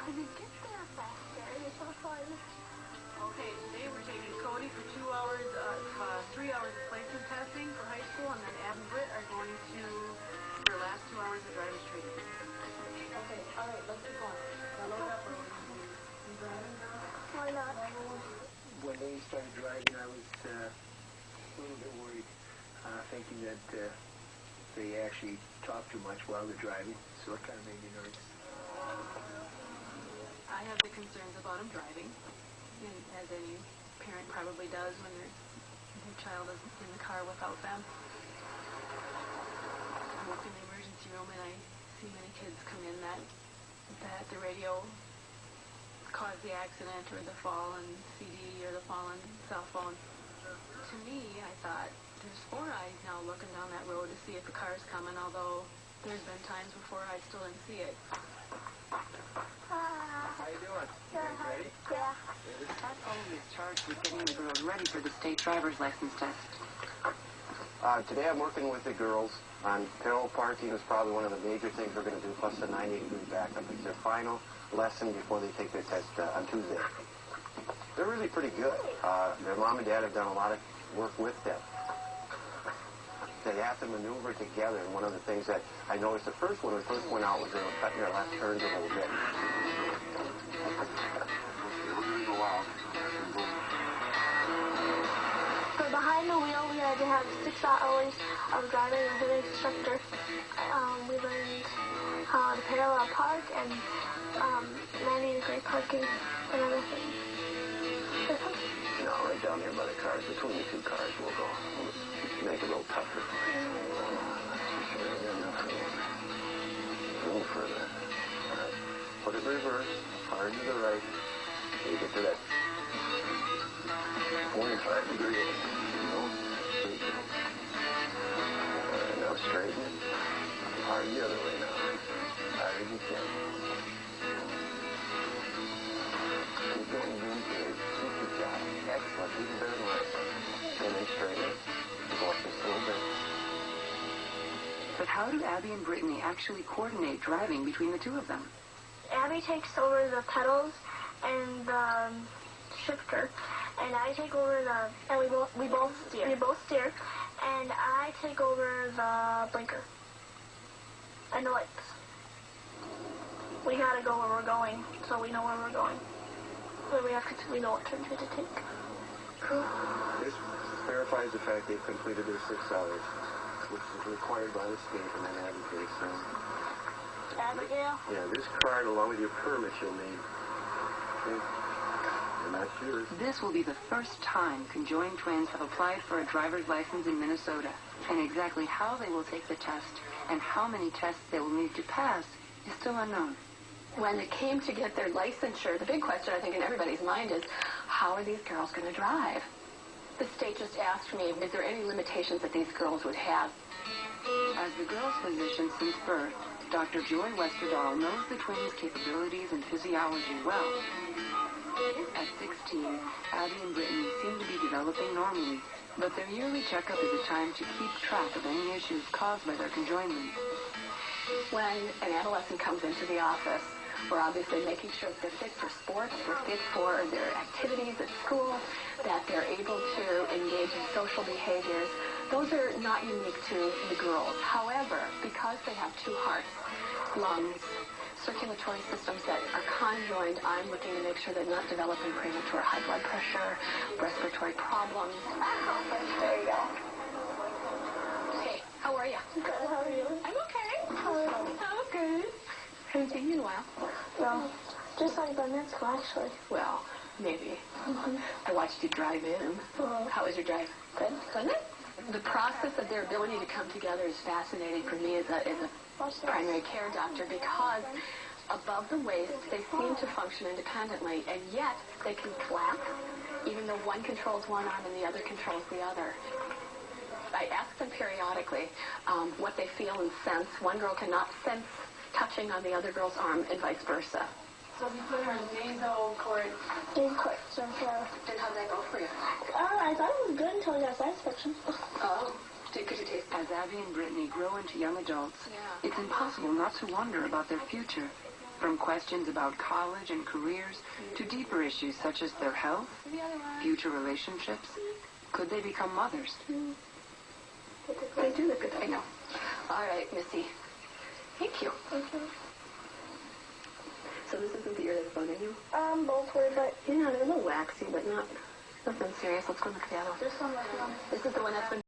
could you get there faster? It's so fun. Okay, today we're taking Cody for 2 hours, 3 hours of placement testing for high school, and then Ab and Britt are going to their last 2 hours of driver's training. Okay, all right, let's keep going. Now load up, or you driving now? Why not? When they started driving, I was a little bit worried, thinking that they actually talk too much while they're driving, so it kind of made me nervous. I have the concerns about them driving, and as any parent probably does when their child is in the car without them. I work in the emergency room, and I see many kids come in that the radio caused the accident or the fall on CD or the fall on cell phone. To me, I thought, there's 4 eyes now looking down that road to see if a car's coming, although there's been times before I still didn't see it. How you doing? You guys ready? Yeah. Pat Foley is charged with getting the girls ready for the state driver's license test. Today I'm working with the girls on parallel parking is probably one of the major things we're going to do, plus the 90-degree backup. It's their final lesson before they take their test on Tuesday. They're really pretty good. Their mom and dad have done a lot of work with them. They have to maneuver together, and one of the things that I noticed the first one, when we first went out, was they were cutting their left turns a little bit. For behind the wheel, we had to have 6 hours of driving with an instructor. We learned how to parallel park and 90-degree parking and other things. No, right down here by the cars, between the 2 cars, we'll go. We'll just make it a little tougher. A little further. All right. Put it reverse, hard to the right. So you get to that 45-degree. Now straighten it. Hard the other way now. Hard as you can. Keep going in good. Good job. Excellent. Even better than last time. And then straighten it. Go up just a little bit. But how do Abby and Brittany actually coordinate driving between the 2 of them? Abby takes over the pedals and the shifter, and I take over and we both steer, and I take over the blinker and the lights. We gotta go where we're going, so we know where we're going. So we know what turns we have to take. This verifies the fact they've completed their 6 hours, which is required by the state, and then advocates. Abigail? Yeah, this card, along with your permit, you'll need. Okay. And that's yours. This will be the first time conjoined twins have applied for a driver's license in Minnesota. And exactly how they will take the test and how many tests they will need to pass is still unknown. When it came to get their licensure, the big question I think in everybody's mind is, how are these girls going to drive? The state just asked me, is there any limitations that these girls would have? As the girls' physician since birth, Dr. Joy Westerdahl knows the twins' capabilities and physiology well. At 16, Abby and Brittany seem to be developing normally, but their yearly checkup is a time to keep track of any issues caused by their conjoinment. When an adolescent comes into the office, we're obviously making sure that they're fit for sports, they're fit for their activities at school, that they're able to engage in social behaviors. Those are not unique to the girls. However, because they have 2 hearts, lungs, circulatory systems that are conjoined, I'm looking to make sure they're not developing premature high blood pressure, respiratory problems. There you go. Hey, how are you? Good, how are you? I'm okay. How are you? I'm good. Haven't seen you in a while. No, just like 10 minutes ago, actually. Well, maybe. I watched you drive in. How was your drive? Good. Wasn't it? The process of their ability to come together is fascinating for me as a primary care doctor, because above the waist, they seem to function independently, and yet they can clap, even though one controls one arm and the other controls the other. I ask them periodically what they feel and sense. One girl cannot sense touching on the other girl's arm, and vice versa. So you put her in Dazo court. Days court, so And how'd that go for you? I thought it was good until I got science fiction. Oh, could you taste As Abby and Brittany grow into young adults, it's impossible not to wonder about their future. From questions about college and careers to deeper issues such as their health, future relationships. Could they become mothers? They do look good. I know. All right, Missy. Thank you. Thank you. So this isn't the ear that's bugging you? Both were, but Yeah, they're a little waxy, but nothing serious. Let's go look at the other one. this one was This is the one that's been